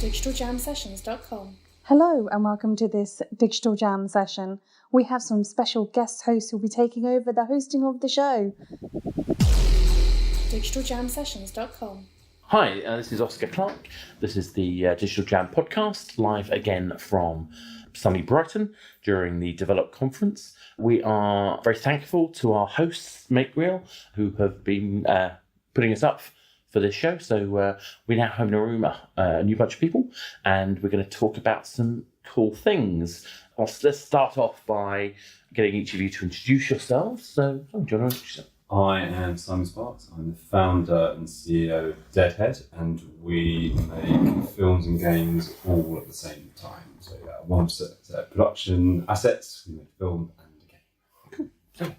digitaljamsessions.com. Hello and welcome to this Digital Jam session. We have some special guest hosts who will be taking over the hosting of the show. digitaljamsessions.com. Hi, this is Oscar Clark. This is the Digital Jam podcast, live again from sunny Brighton during the Develop conference. We are very thankful to our hosts, Make Real, who have been putting us up for this show. So we now have in a room a new bunch of people, and we're going to talk about some cool things. Let's start off by getting each of you to introduce yourselves. So, do you want to introduce yourself? I am Simon Sparks. I'm the founder and CEO of Deadhead, and we make films and games all at the same time. So one set production assets, we make film and a game. Cool.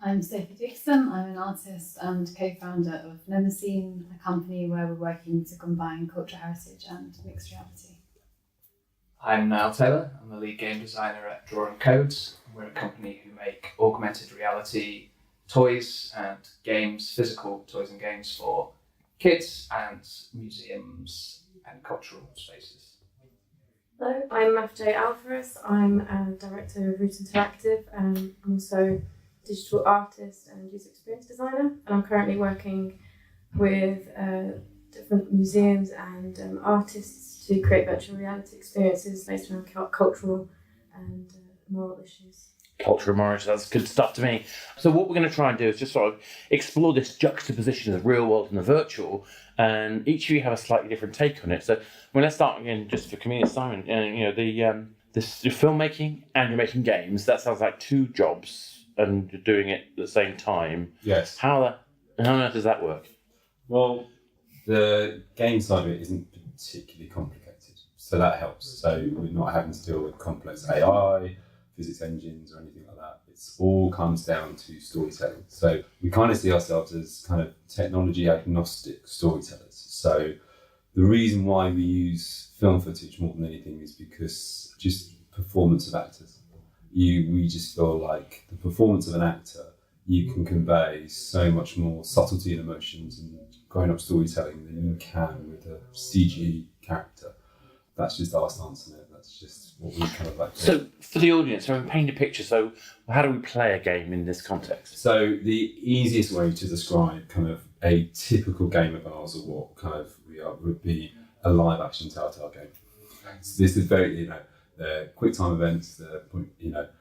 I'm Sophie Dixon. I'm an artist and co-founder of Nemesis, a company where we're working to combine cultural heritage and mixed reality. I'm Niall Taylor. I'm the lead game designer at Drawing Codes. We're a company who make augmented reality toys and games, physical toys and games for kids and museums and cultural spaces. Hello, I'm Mafjay Alvarez. I'm director of Root Interactive and I'm also digital artist and user experience designer. And I'm currently working with different museums and artists to create virtual reality experiences based around cultural and moral issues. Cultural morals, that's good stuff to me. So what we're going to try and do is just sort of explore this juxtaposition of the real world and the virtual, and each of you have a slightly different take on it. So let's start again, just for convenience, Simon. You're filmmaking and you're making games. That sounds like two jobs, and you're doing it at the same time. Yes. How on earth does that work? Well, the game side of it isn't particularly complicated, so that helps. So we're not having to deal with complex AI, physics engines or anything like that. It's all comes down to storytelling. So we kind of see ourselves as kind of technology agnostic storytellers. So the reason why we use film footage more than anything is because just performance of actors. We just feel like the performance of an actor, you can convey so much more subtlety and emotions and grown-up storytelling than you can with a CG character. That's just our stance on it. That's just what we kind of like. So for the audience, so paint a picture. So how do we play a game in this context? So the easiest way to describe kind of a typical game of ours, or what kind of we are, would be a live action Telltale game. So this is very, the quick time events,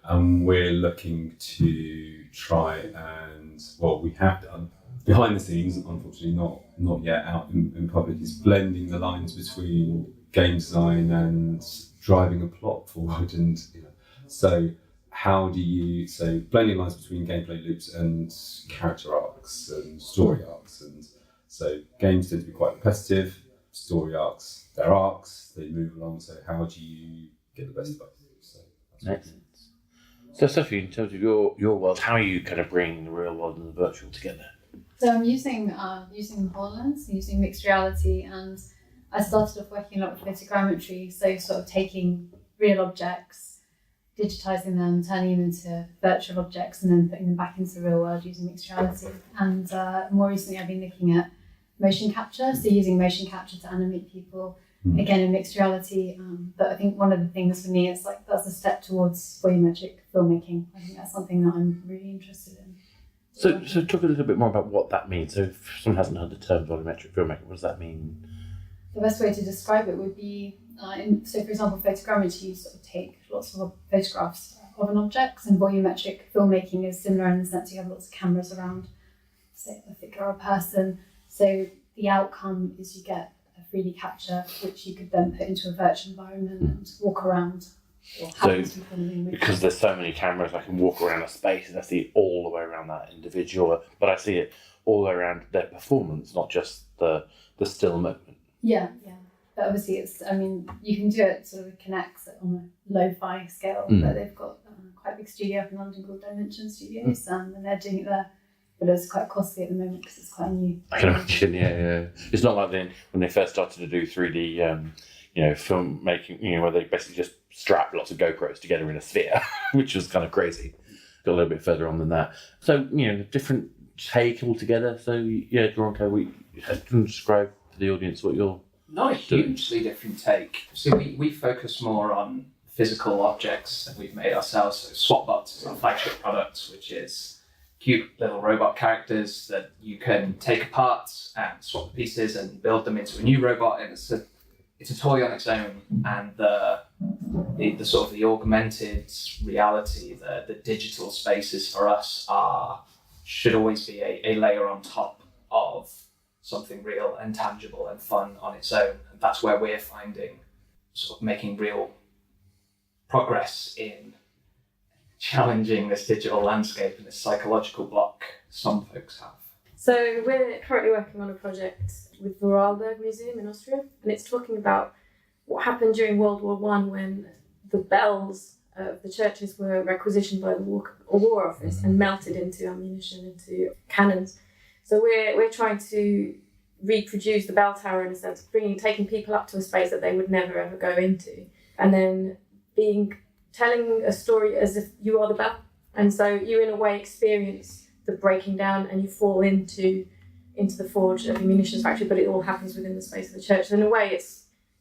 and we're looking to try and, well, we have done behind the scenes, unfortunately not yet out in public, is blending the lines between game design and driving a plot forward, and so blending lines between gameplay loops and character arcs and story arcs. And so games tend to be quite repetitive, story arcs, they're arcs, they move along, so how do you get the best of both? So makes sense. So Sophie, in terms of your world, how are you kind of bringing the real world and the virtual together? So I'm using HoloLens, using mixed reality, and I started off working a lot with photogrammetry, so sort of taking real objects, digitising them, turning them into virtual objects, and then putting them back into the real world using mixed reality. And more recently I've been looking at motion capture, so using motion capture to animate people, again in mixed reality. But I think one of the things for me is that's a step towards volumetric filmmaking. I think that's something that I'm really interested in. So talk a little bit more about what that means. So if someone hasn't heard the term volumetric filmmaking, what does that mean? The best way to describe it would be, so for example, photogrammetry, you sort of take lots of photographs of an object, and volumetric filmmaking is similar in the sense you have lots of cameras around, say, a figure or a person. So the outcome is you get a 3D capture, which you could then put into a virtual environment and walk around. So because there's so many cameras, I can walk around a space and I see it all the way around that individual, but I see it all the way around their performance, not just the still moment. Yeah. But obviously you can do it sort of connects on a lo-fi scale, but they've got quite a big studio up in London called Dimension Studios, and they're doing it there. But it's quite costly at the moment because it's quite new. I can imagine, yeah. It's not like when they first started to do 3D, film making, where they basically just strap lots of GoPros together in a sphere, which was kind of crazy. Got a little bit further on than that. So, different take altogether. So, Drawing Code, we can describe for the audience what you're Not a doing? hugely different take. So we focus more on physical objects that we've made ourselves. So SwapBots is our flagship product, which is cute little robot characters that you can take apart and swap the pieces and build them into a new robot. And it's a toy on its own, and the sort of the augmented reality, the digital spaces for us should always be a layer on top of something real and tangible and fun on its own. And that's where we're finding sort of making real progress in challenging this digital landscape and this psychological block some folks have. So we're currently working on a project with the Vorarlberg Museum in Austria, and it's talking about what happened during World War One when the bells of the churches were requisitioned by the War Office and melted into ammunition, into cannons. So we're trying to reproduce the bell tower in a sense, taking people up to a space that they would never ever go into, and then telling a story as if you are the bell. And so you in a way experience the breaking down, and you fall into the forge of the munitions factory, but it all happens within the space of the church. So in a way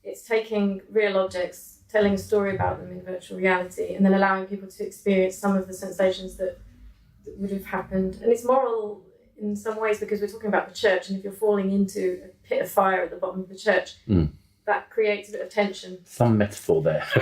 it's taking real objects, telling a story about them in virtual reality, and then allowing people to experience some of the sensations that would have happened. And it's moral in some ways because we're talking about the church, and if you're falling into a pit of fire at the bottom of the church, that creates a bit of tension. Some metaphor there. A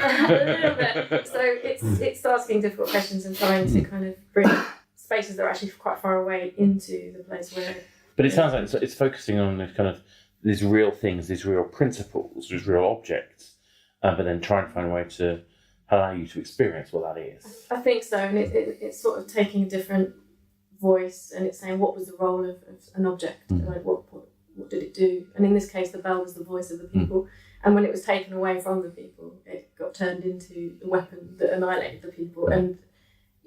little bit. So it's asking difficult questions and trying to kind of bring spaces that are actually quite far away into the place where... But it sounds like it's focusing on the kind of these real things, these real principles, these real objects, but then trying to find a way to allow you to experience what that is. I think so, and it's sort of taking a different voice, and it's saying what was the role of an object, like what did it do? And in this case, the bell was the voice of the people, and when it was taken away from the people, it got turned into the weapon that annihilated the people. And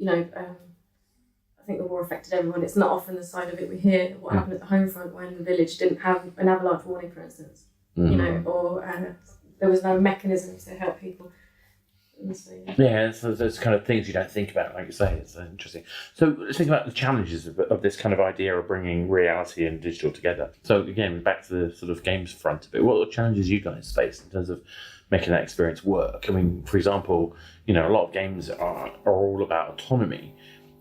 I think the war affected everyone. It's not often the side of it we hear what happened at the home front when the village didn't have an avalanche warning, for instance, or there was no mechanism to help people. So, yeah, so those kind of things you don't think about, like you say. It's interesting. So let's think about the challenges of this kind of idea of bringing reality and digital together. So again, back to the sort of games front a bit. What are the challenges you guys face in terms of making that experience work? I mean, for example, a lot of games are all about autonomy.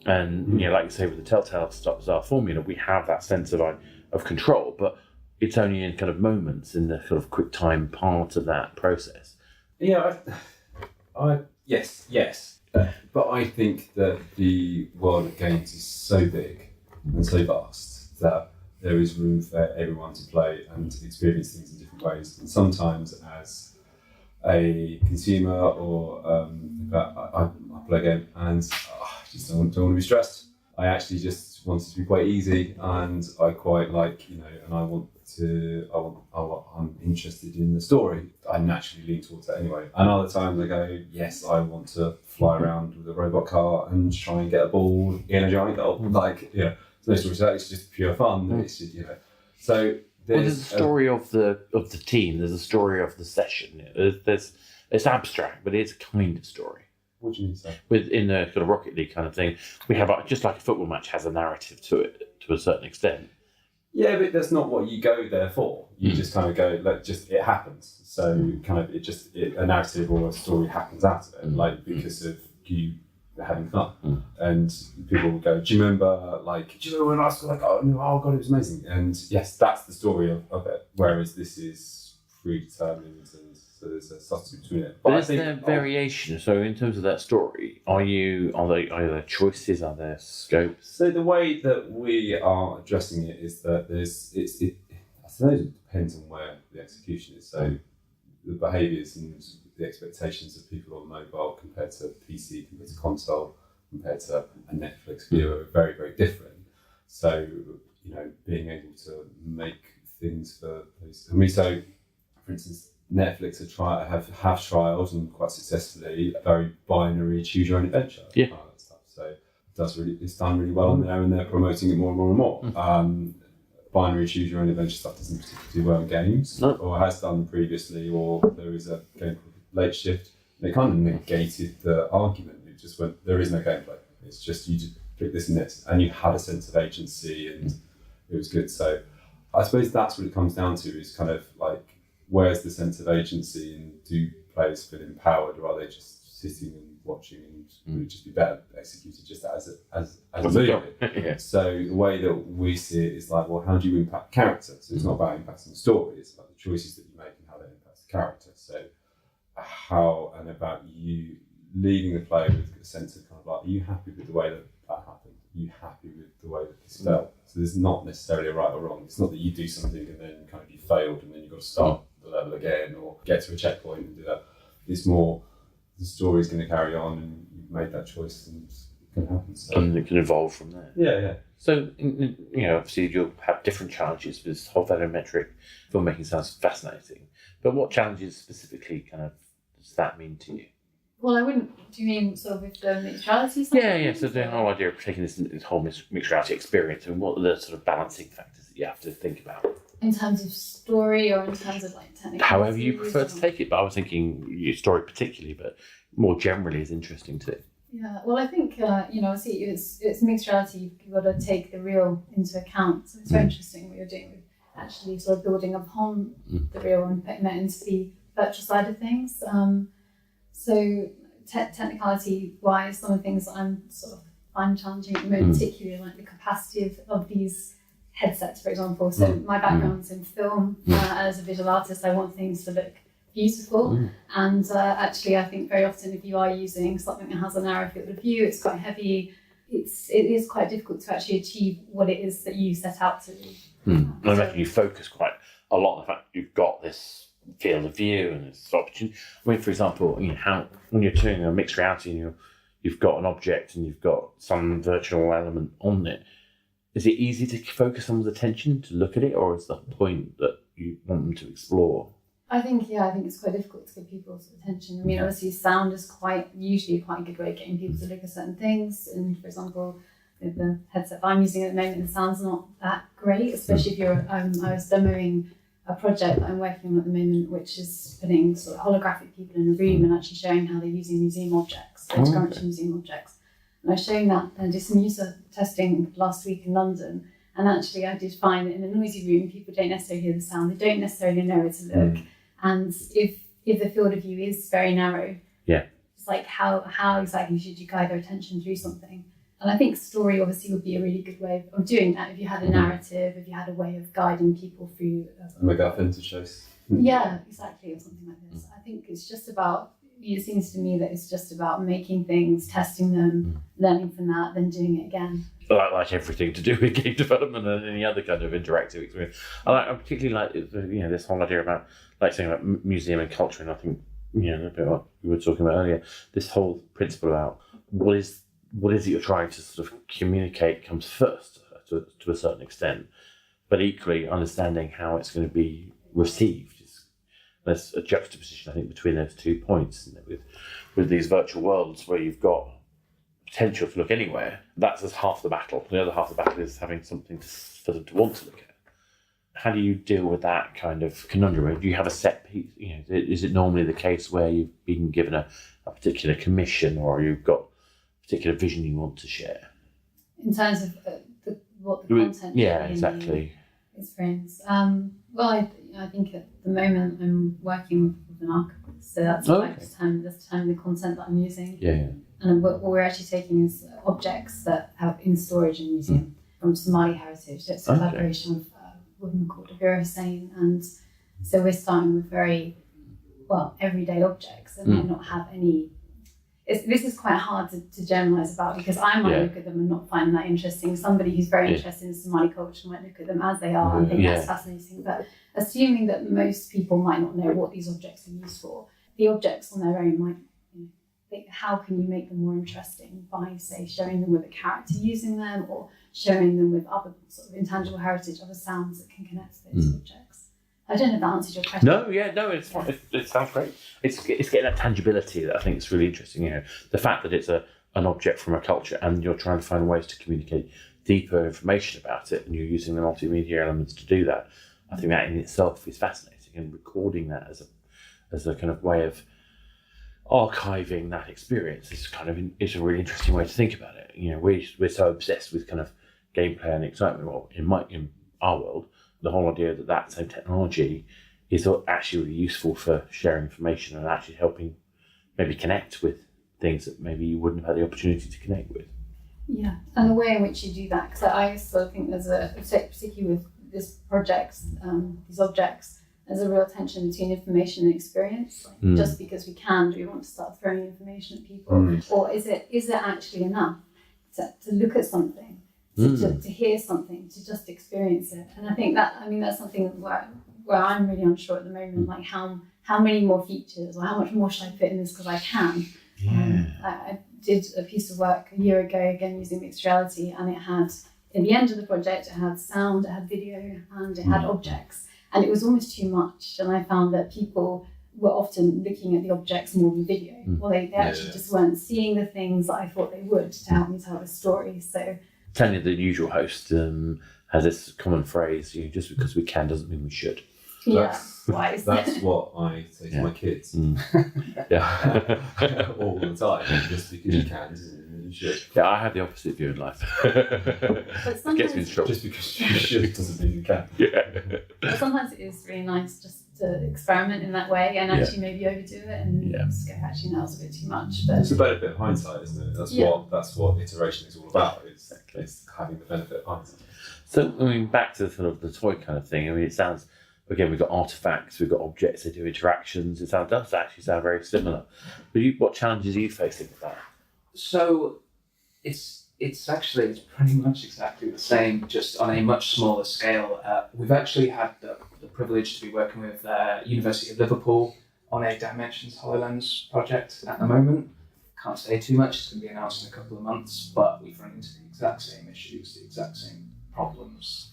And, like you say, with the Telltale Stop-Start formula, we have that sense of control, but it's only in kind of moments in the sort of quick time part of that process. Yeah, yes. But I think that the world of games is so big and so vast that there is room for everyone to play and experience things in different ways. And sometimes as a consumer or I play a game and I just don't want to be stressed. I actually just want it to be quite easy, and I quite like, and I'm interested in the story. I naturally lean towards that anyway. And other times I go, yes, I want to fly around with a robot car and try and get a ball in a giant goal. There's no story to that. It's just pure fun. It's just, So there's a story of the team. There's a story of the session. It's abstract, but it's a kind of story. What do you mean, sir? In the kind of Rocket League kind of thing, we have just like a football match has a narrative to it to a certain extent. Yeah, but that's not what you go there for. You just kind of go, it happens. So kind of a narrative or a story happens out of it, because of you having fun. And people will go, do you remember when I was oh God, it was amazing. And yes, that's the story of it. Whereas this is predetermined, and so there's a substitute between it. But is there variation? So in terms of that story, are there choices? Are there scopes? So the way that we are addressing it is that I suppose it depends on where the execution is. So the behaviours and the expectations of people on mobile compared to PC, compared to console, compared to a Netflix viewer are very, very different. So, being able to make things for those. So, for instance, Netflix have trialed, and quite successfully, a very binary choose your own adventure kind of stuff. So it's done really well on there, and they're promoting it more and more and more. Binary choose your own adventure stuff doesn't particularly do well in games, or has done previously, or there is a game called Late Shift, and it kind of negated the argument. It just went, there is no gameplay. It's just you just pick this and this, and you had a sense of agency, and it was good. So I suppose that's what it comes down to, is kind of like, where's the sense of agency, and do players feel empowered, or are they just sitting and watching, and would it just be better executed just as a movie? Yeah. So the way that we see it is like, well, how do you impact character? So it's not about impacting the story, it's about the choices that you make and how that impacts the character. So how, and about you leaving the player with a sense of kind of like, are you happy with the way that happened? Are you happy with the way that this felt? So there's not necessarily a right or wrong. It's not that you do something and then kind of you failed and then you've got to start the level again or get to a checkpoint and do that. It's more, the story's going to carry on and you've made that choice and it's going to happen. So. And it can evolve from there. Yeah. So, obviously you'll have different challenges. This whole volumetric filmmaking sounds fascinating. But what challenges specifically kind of does that mean to you? Well, I wouldn't. Do you mean sort of with the mixed reality stuff? Yeah. So the whole idea of taking this whole mixed reality experience, and what are the sort of balancing factors that you have to think about? In terms of story, or in terms of like technical. However you prefer to take it, but I was thinking your story particularly, but more generally is interesting too. Yeah, well, I think see, it's mixed reality. You've got to take the real into account. So it's very interesting what you're doing with actually sort of building upon the real and putting that into the virtual side of things. So technicality wise, some of the things that I'm sort of find challenging at the moment, particularly like the capacity of these headsets, for example. So my background's in film. As a visual artist, I want things to look beautiful. And actually, I think very often if you are using something that has a narrow field of view, it's quite heavy. It is quite difficult to actually achieve what it is that you set out to do. I imagine you focus quite a lot on the fact that you've got this field of view and this opportunity. I mean, for example, how when you're doing a mixed reality and you've got an object and you've got some virtual element on it, is it easy to focus someone's attention to look at it, or is the point that you want them to explore? I think it's quite difficult to get people's attention. I mean, obviously sound is usually quite a good way of getting people to look at certain things. And for example, with the headset I'm using at the moment, the sound's not that great, especially if you're, I was demoing a project that I'm working on at the moment, which is putting sort of holographic people in a room and actually showing how they're using museum objects, photogrammetry museum objects. And I was showing that and did some user testing last week in London. And actually I did find that in a noisy room, people don't necessarily hear the sound, they don't necessarily know where to look. And if the field of view is very narrow, it's like how exactly should you guide their attention through something? And I think story obviously would be a really good way of doing that. If you had a narrative, if you had a way of guiding people through a MacGuffin to chase. Yeah, exactly, or something like this. I think it's just about, it seems to me that it's just about making things, testing them, learning from that, then doing it again. Like everything to do with game development and any other kind of interactive experience. I particularly like this whole idea about, like saying about museum and culture, and I think a bit what we were talking about earlier. This whole principle about what is it you're trying to sort of communicate comes first to a certain extent, but equally understanding how it's going to be received. There's a juxtaposition, I think, between those 2 points, isn't it? With these virtual worlds where you've got potential to look anywhere, that's just half the battle. The other half of the battle is having something for them to want to look at. How do you deal with that kind of conundrum? Do you have a set piece? Is it normally the case where you've been given a particular commission, or you've got a particular vision you want to share? In terms of what the content exactly. Experience. Well, I think at the moment I'm working with an archivist, so that's determining the content that I'm using. And what we're actually taking is objects that have in storage in the museum from Somali heritage. So it's a collaboration with a woman called Vera Hussain, and so we're starting with very everyday objects and might not have any. This is quite hard to generalise about, because I might look at them and not find that interesting. Somebody who's very interested in Somali culture might look at them as they are and think that's fascinating. But assuming that most people might not know what these objects are used for, the objects on their own might think, how can you make them more interesting by, say, showing them with a character using them, or showing them with other sort of intangible heritage, other sounds that can connect to those objects. I don't know if that answers your question. No, it's fine. It sounds great. It's getting that tangibility that I think is really interesting. The fact that it's an object from a culture, and you're trying to find ways to communicate deeper information about it, and you're using the multimedia elements to do that. I think that in itself is fascinating, and recording that as a kind of way of archiving that experience is a really interesting way to think about it. We're so obsessed with kind of gameplay and excitement. Well, in our world, the whole idea that that same technology is actually really useful for sharing information and actually helping maybe connect with things that maybe you wouldn't have had the opportunity to connect with. Yeah, and the way in which you do that, because I sort of think there's particularly with this project, these objects, there's a real tension between information and experience. Like, just because we can, do we want to start throwing information at people? Or is it actually enough to look at something, to hear something, to just experience it? And I think that's something where I'm really unsure at the moment, like how many more features or how much more should I put in this because I can. I did a piece of work a year ago, again using mixed reality, and it had, at the end of the project, it had sound, it had video, and it had objects. And it was almost too much. And I found that people were often looking at the objects more than video. Well, they actually just weren't seeing the things that I thought they would to help me tell a story. So, Tanya, the usual host, has this common phrase, just because we can doesn't mean we should. Wise. That's what I say to my kids. All the time. Just because you can doesn't mean you should. Yeah, I have the opposite view in life. It gets me in trouble. Just because you should doesn't mean you can. But sometimes it is really nice just to experiment in that way and actually maybe overdo it and just go, actually, that was a bit too much. But it's a benefit of hindsight, isn't it? That's what iteration is all about. It's having the benefit of hindsight. So, back to sort of the toy kind of thing. It sounds, again, we've got artifacts, we've got objects that do interactions. It does actually sound very similar. But what challenges are you facing with that? So it's pretty much exactly the same, just on a much smaller scale. We've actually had the privilege to be working with University of Liverpool on a Dimensions HoloLens project at the moment. Can't say too much, it's going to be announced in a couple of months, but we've run into the exact same issues, the exact same problems.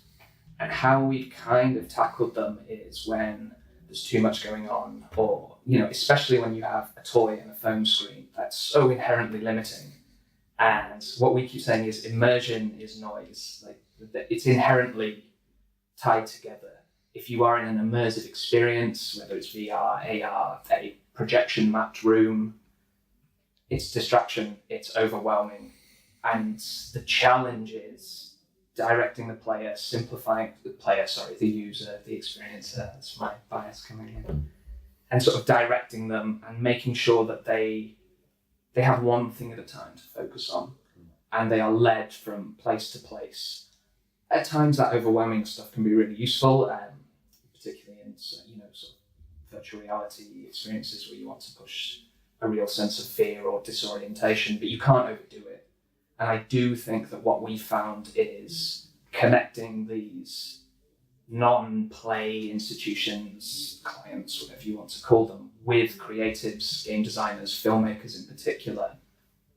And how we kind of tackled them is when there's too much going on, or, especially when you have a toy and a phone screen, that's so inherently limiting. And what we keep saying is immersion is noise. Like, it's inherently tied together. If you are in an immersive experience, whether it's VR, AR, a projection mapped room, it's distraction, it's overwhelming. And the challenge is directing the user, the experiencer, that's my bias coming in, and sort of directing them and making sure that they have one thing at a time to focus on, and they are led from place to place. At times that overwhelming stuff can be really useful, particularly in sort of virtual reality experiences where you want to push a real sense of fear or disorientation, but you can't overdo it. And I do think that what we found is connecting these non-play institutions, clients, whatever you want to call them, with creatives, game designers, filmmakers in particular.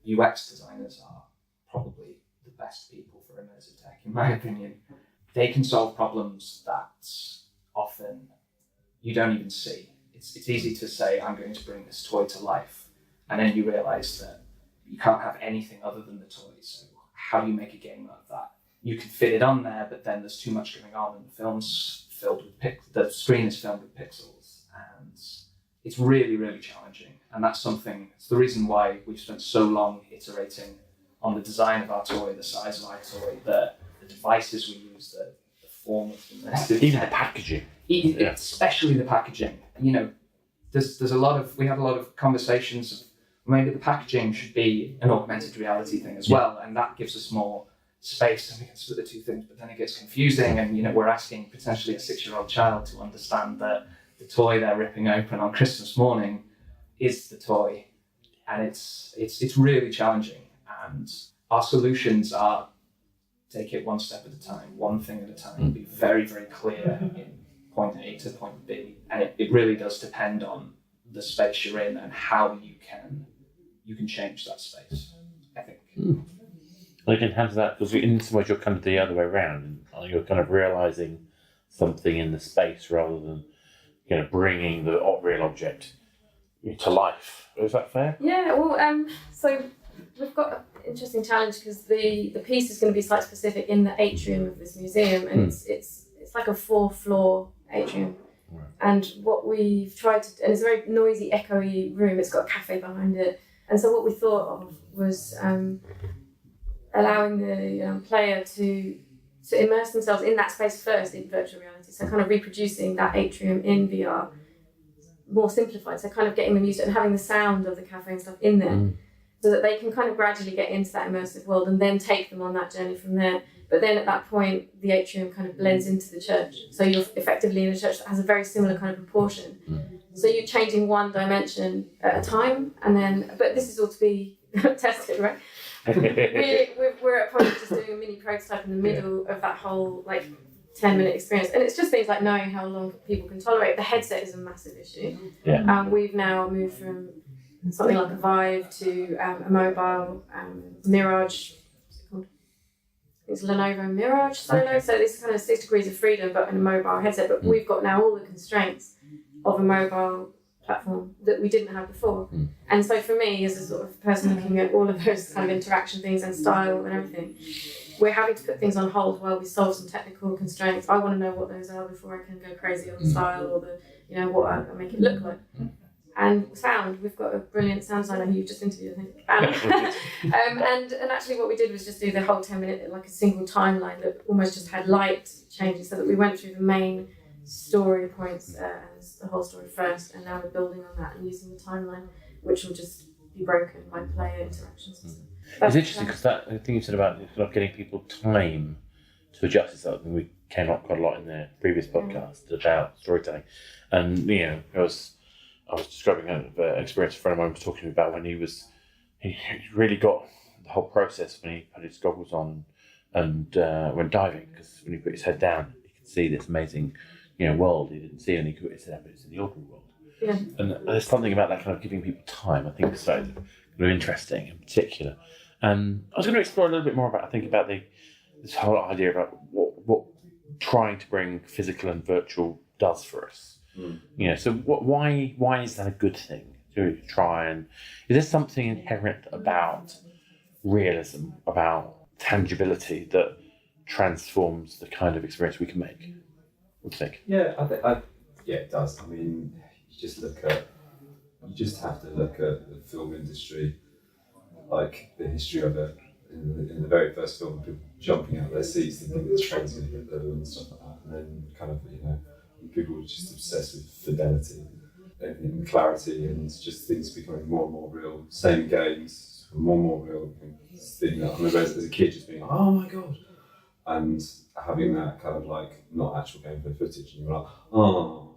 UX designers are probably the best people for immersive tech, in my opinion. They can solve problems that often you don't even see. It's easy to say, I'm going to bring this toy to life, and then you realise that you can't have anything other than the toy. So how do you make a game out of that? You can fit it on there, but then there's too much going on, and the screen is filled with pixels, and it's really, really challenging. And it's the reason why we've spent so long iterating on the design of our toy, the size of our toy, the devices we use, the form of the even the packaging. Especially the packaging. We had a lot of conversations of maybe the packaging should be an augmented reality thing as well, and that gives us more space and we can split the two things, but then it gets confusing, and we're asking potentially a 6-year-old child to understand that the toy they're ripping open on Christmas morning is the toy, and it's really challenging. And our solutions are take it one step at a time, one thing at a time, be very, very clear in point A to point B, and it really does depend on the space you're in and how you can change that space, I think. Like, in terms of that, because in some ways you're kind of the other way around, and you're kind of realising something in the space rather than bringing the real object to life. Is that fair? Yeah, well, so we've got an interesting challenge because the piece is going to be site specific in the atrium of this museum, and it's like a 4-floor atrium. Right. And what we've tried to, and it's a very noisy, echoey room. It's got a cafe behind it, and so what we thought of was allowing the player to immerse themselves in that space first in virtual reality. reality. So kind of reproducing that atrium in VR, more simplified. So kind of getting them used to it and having the sound of the cafe and stuff in there, so that they can kind of gradually get into that immersive world and then take them on that journey from there. But then at that point, the atrium kind of blends into the church. So you're effectively in a church that has a very similar kind of proportion. So you're changing one dimension at a time, and then, but this is all to be tested, right? we're at probably just doing a mini prototype in the middle of that whole 10-minute experience, and it's just things like knowing how long people can tolerate. The headset is a massive issue. We've now moved from something like a Vive to a mobile Mirage. What's it called? It's Lenovo Mirage Solo. So this is kind of 6 degrees of freedom, but in a mobile headset. But we've got now all the constraints of a mobile platform that we didn't have before. And so for me, as a sort of person looking at all of those kind of interaction things and style and everything, we're having to put things on hold while we solve some technical constraints. I want to know what those are before I can go crazy on the style or the, what I make it look like. And sound, we've got a brilliant sound designer who you just interviewed, I think. And actually what we did was just do the whole 10-minute, like a single timeline that almost just had light changes, so that we went through the main story points and the whole story first, and now we're building on that and using the timeline, which will just be broken by player interactions and stuff. It's interesting because that thing you said about getting people time to adjust is something we came up quite a lot in the previous podcast about storytelling. And I was describing an experience a friend of mine was talking about when he really got the whole process when he put his goggles on and went diving, because when he put his head down he could see this amazing world he didn't see, and he could put his head up, it's in the ordinary world. And there's something about that kind of giving people time, I think, is so kind of interesting in particular. I was going to explore a little bit more about this whole idea about what trying to bring physical and virtual does for us. So why is that a good thing to try, and is there something inherent about realism, about tangibility, that transforms the kind of experience we can make? What do you think? Yeah, it does. I mean, you just have to look at the film industry, like the history of it. In the very first film, people jumping out of their seats thinking the train's going to hit them and stuff like that, and then kind of people were just obsessed with fidelity and clarity, and just things becoming more and more real. Same games, more and more real. I remember as a kid just being like, oh my god, and having that kind of not actual gameplay footage, and you're like, oh,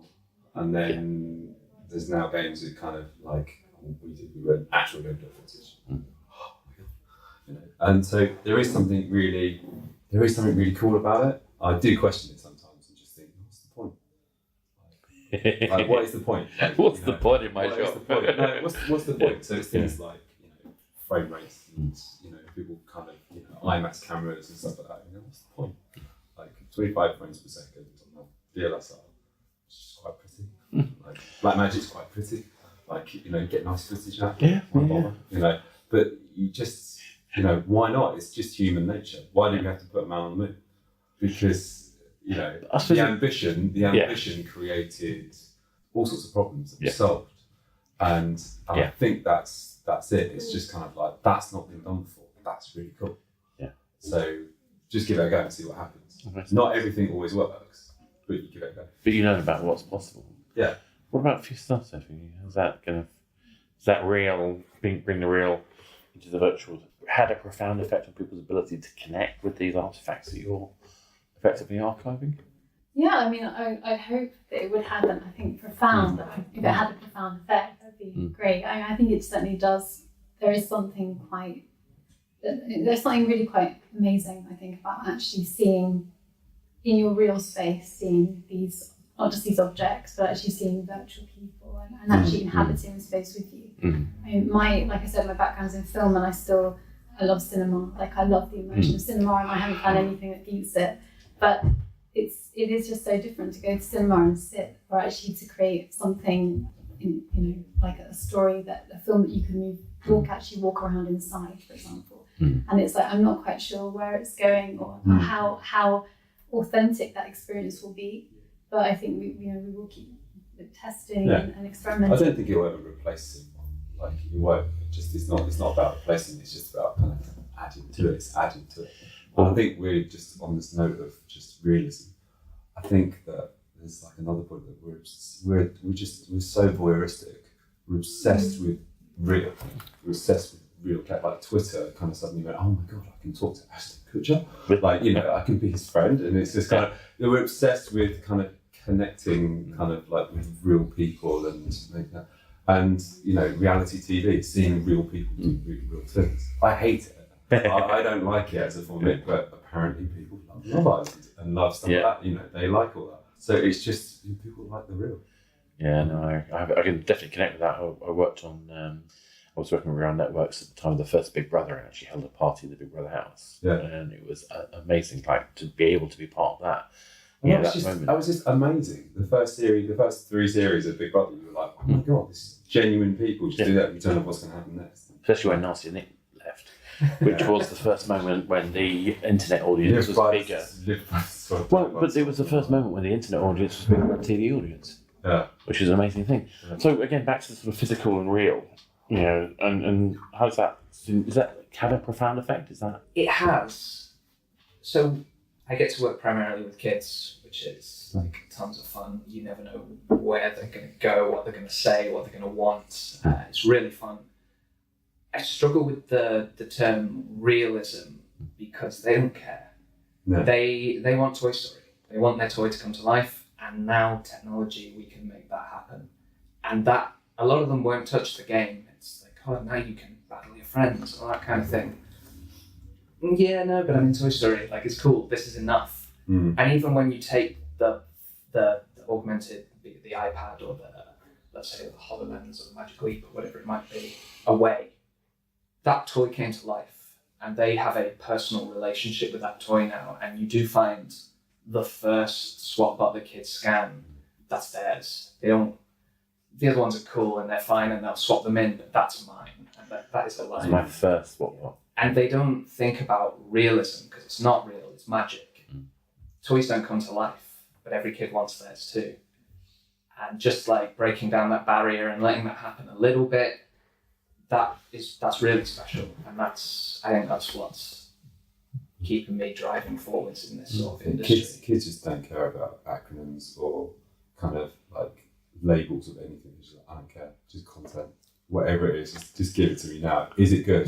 and then there's now games that kind of we went actual gameplay footage. And so there is something really cool about it. I do question it sometimes and just think, what's the point? What is the point? What's the point in my job? No, what's the point? So it's things like frame rates and people kind of IMAX cameras and stuff like that. What's the point? 25 frames per second on the DLSR, which is quite pretty. Blackmagic's quite pretty. Get nice footage out. But you just. Why not? It's just human nature. Why do you have to put a man on the moon? Because the ambition created all sorts of problems that were solved, and I think that's it. It's just kind of that's not been done before. That's really cool. So just give it a go and see what happens. Not everything always works, but you give it a go. But you know about what's possible. Yeah. What about for yourself, Sophie? Is that real? Bring the real into the virtual. Had a profound effect on people's ability to connect with these artifacts that you're effectively archiving? Yeah, I mean, I hope that it would have I think, profound. If it had a profound effect, that'd be great. I think it certainly does. There's something really quite amazing, I think, about actually seeing in your real space, seeing these, not just these objects, but actually seeing virtual people and actually inhabiting the space with you. I mean, like I said, my background's in film, and I love cinema. I love the immersion of cinema, and I haven't found anything that beats it. But it is just so different to go to cinema and sit, or actually to create something, like a story, a film that you can walk around inside, for example. And it's I'm not quite sure where it's going or how authentic that experience will be. But I think we will keep testing and experimenting. I don't think you'll ever replace it. You won't. It's not about replacing. It's just about kind of adding to it. It's adding to it. And I think we're just on this note of just realism. I I think that there's like another point that we're so voyeuristic. We're obsessed with real. We're obsessed with real cat. Like Twitter kind of suddenly went, oh my god, I can talk to Ashton Kutcher. Like, you know, I can be his friend, and it's just kind of we're obsessed with kind of connecting kind of like with real people and you know, reality TV, seeing real people do real things. I hate it. I don't like it as a format, but apparently people love Love Island and love stuff like that. You know, they like all that. So it's just people like the real. Yeah, no, I can definitely connect with that. I worked on, I was working around networks at the time of the first Big Brother, and actually held a party at the Big Brother house. Yeah. And it was amazing, like, to be able to be part of that. Yeah, that was just amazing. The first 3 series of Big Brother, you were like, oh my god, this is genuine people. Just do that, and you don't know what's going to happen next. Especially when Nasty Nick left, which was the first moment when the internet audience was bigger. Well, but it was the first moment when the internet audience was bigger than the TV audience. Yeah. Which is an amazing thing. Yeah. So again, back to the sort of physical and real, you know, and does that have a profound effect? Is that? It has. So I get to work primarily with kids, which is like tons of fun. You never know where they're going to go, what they're going to say, what they're going to want. It's really fun. I struggle with the term realism because they don't care. No. They want Toy Story. They want their toy to come to life. And now technology, we can make that happen. And that, a lot of them won't touch the game. It's like, oh, now you can battle your friends, or that kind of thing. Yeah, no, but I'm in Toy Story. Like, it's cool. This is enough. And even when you take the augmented, the iPad or let's say the HoloLens or the Magic Leap or whatever it might be, away, that toy came to life. And they have a personal relationship with that toy now. And you do find the first swap bot the kids scan, that's theirs. They don't. The other ones are cool and they're fine and they'll swap them in, but that's mine. And that is the line. That's my first swap bot. And they don't think about realism because it's not real, it's magic. Toys don't come to life, but every kid wants theirs too. And just like breaking down that barrier and letting that happen a little bit, that's really special. And I think that's what's keeping me driving forwards in this sort of industry. Kids just don't care about acronyms or kind of like labels of anything. Just like, I don't care, just content, whatever it is, just give it to me now. Is it good?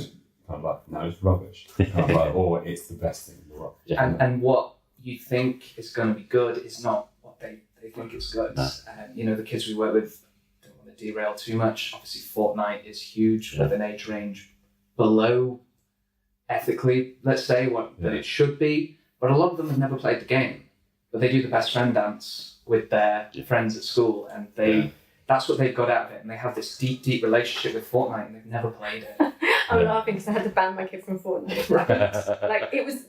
Kind of like, no, it's rubbish. Kind of like, or it's the best thing in the world. And what you think is going to be good is not what they think is good. No. You know, the kids we work with, don't want to derail too much. Obviously, Fortnite is huge with an age range below ethically, let's say, that it should be, but a lot of them have never played the game, but they do the best friend dance with their friends at school, and that's what they've got out of it, and they have this deep relationship with Fortnite, and they've never played it. I'm laughing because I had to ban my kid from Fortnite. Like it was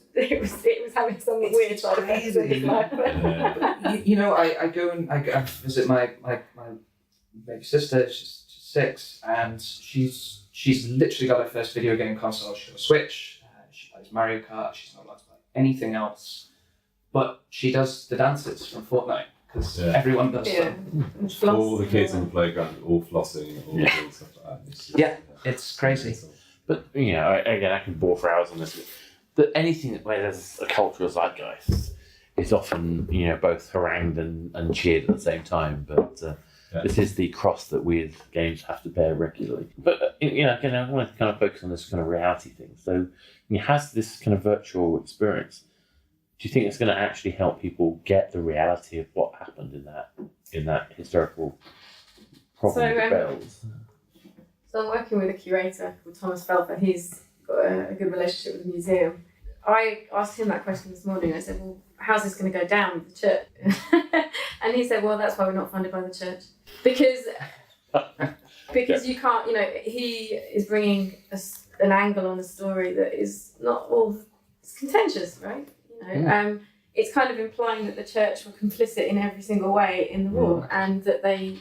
having some weird side effects in his life. You know, I go and I visit my baby sister. She's 6, and she's literally got her first video game console. She's got a Switch. She plays Mario Kart. She's not allowed to play anything else, but she does the dances from Fortnite because everyone does them. All the kids in the playground, all flossing, all doing stuff like that. It's crazy. But you know, again, I can bore for hours on this. But anything where there's a cultural zeitgeist is often, you know, both harangued and cheered at the same time. But this is the cross that we as games have to bear regularly. But you know, again, I want to kind of focus on this kind of reality thing. So, has this kind of virtual experience, do you think it's going to actually help people get the reality of what happened in that historical problem with bells? So I'm working with a curator called Thomas Felfer. He's got a good relationship with the museum. I asked him that question this morning. I said, well, how's this going to go down with the church? And he said, well, that's why we're not funded by the church. Because you can't, you know, he is bringing an angle on a story that is not all, it's contentious, right? You know, it's kind of implying that the church were complicit in every single way in the war and that they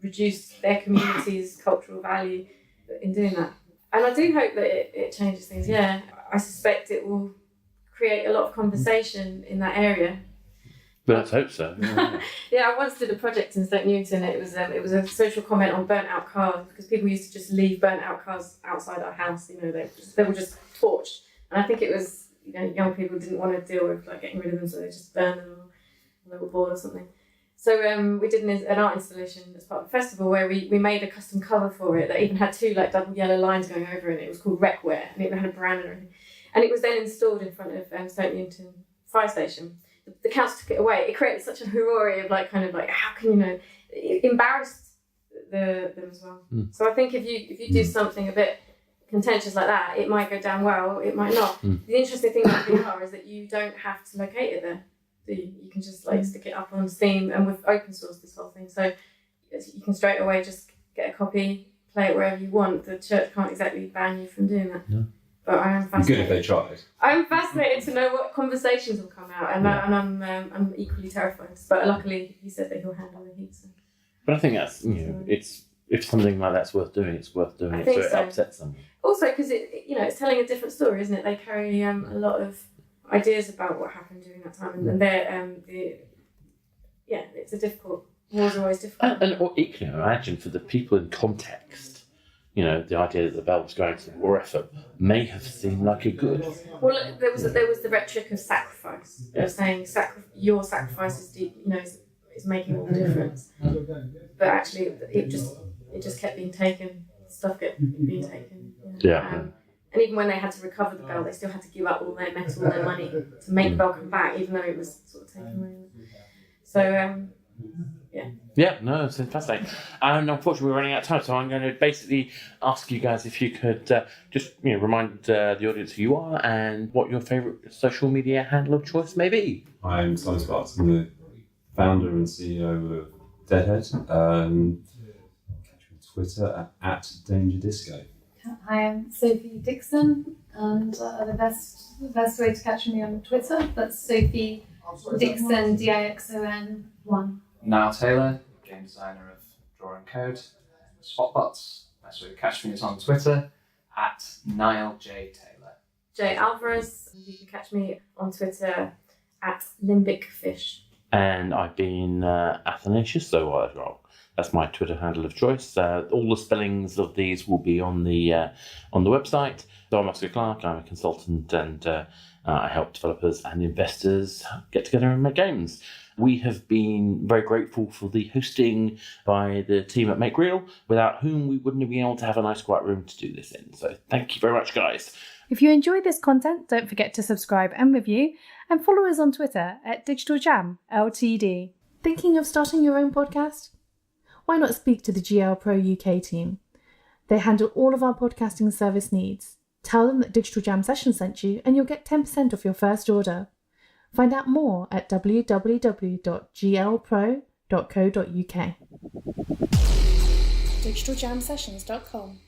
reduced their community's cultural value in doing that. And I do hope that it changes things. Yeah, I suspect it will create a lot of conversation in that area. But let's hope so. Yeah, I once did a project in Stoke Newington. It was a social comment on burnt out cars because people used to just leave burnt out cars outside our house. You know, they were just torched, and I think it was, you know, young people didn't want to deal with like getting rid of them, so they just burned them. they were bored or something. So we did an art installation as part of the festival where we made a custom cover for it that even had 2 like double yellow lines going over it. It was called Wreckware, and it had a brand and everything. And it was then installed in front of Stoke Newington fire station. The council took it away. It created such a hurrah of like, kind of like, how can you know? It embarrassed them as well. So I think if you do something a bit contentious like that, it might go down well, it might not. The interesting thing about VR is that you don't have to locate it there. You can just like stick it up on Steam, and with open source this whole thing, so you can straight away just get a copy, play it wherever you want. The church can't exactly ban you from doing that. No. But I am fascinated. Good if they tried. I'm fascinated to know what conversations will come out, and I'm equally terrified. But luckily, he said that he'll handle the heat. So. But I think that's it's if something like that's worth doing, it's worth doing it. So it upsets them. Also, because it's telling a different story, isn't it? They carry a lot of ideas about what happened during that time, and they're it's a difficult. Wars are always difficult. And or equally, I imagine for the people in context, the idea that the bell was going to the war effort may have seemed like a good. Well, there was the rhetoric of sacrifice. Of saying your sacrifice is making all the difference. But actually, it just kept being taken. Stuff kept being taken. And even when they had to recover the bell, they still had to give up all their metal and their money to make the bell come back, even though it was sort of taken away. So, Yeah, no, it's fascinating. And unfortunately, we're running out of time, so I'm going to basically ask you guys if you could just remind the audience who you are and what your favourite social media handle of choice may be. I'm Simon Sparks. I'm the founder and CEO of Deadhead. Catch me on Twitter at Danger Disco. Hi, I'm Sophie Dixon, and the best way to catch me on Twitter, that's Sophie Dixon, Dixon 1. Niall Taylor, game designer of Draw and Code. Spotbots, best way to catch me is on Twitter at Niall J. Taylor. Jay Alvarez, you can catch me on Twitter at Limbic Fish. And I've been Athanasius, so that's my Twitter handle of choice. All the spellings of these will be on the website. So I'm Oscar Clark. I'm a consultant, and I help developers and investors get together and make games. We have been very grateful for the hosting by the team at Make Real, without whom we wouldn't have been able to have a nice quiet room to do this in. So thank you very much, guys. If you enjoyed this content, don't forget to subscribe and review, and follow us on Twitter at Digital Jam Ltd. Thinking of starting your own podcast? Why not speak to the GL Pro UK team? They handle all of our podcasting service needs. Tell them that Digital Jam Session sent you, and you'll get 10% off your first order. Find out more at www.glpro.co.uk. digitaljamsessions.com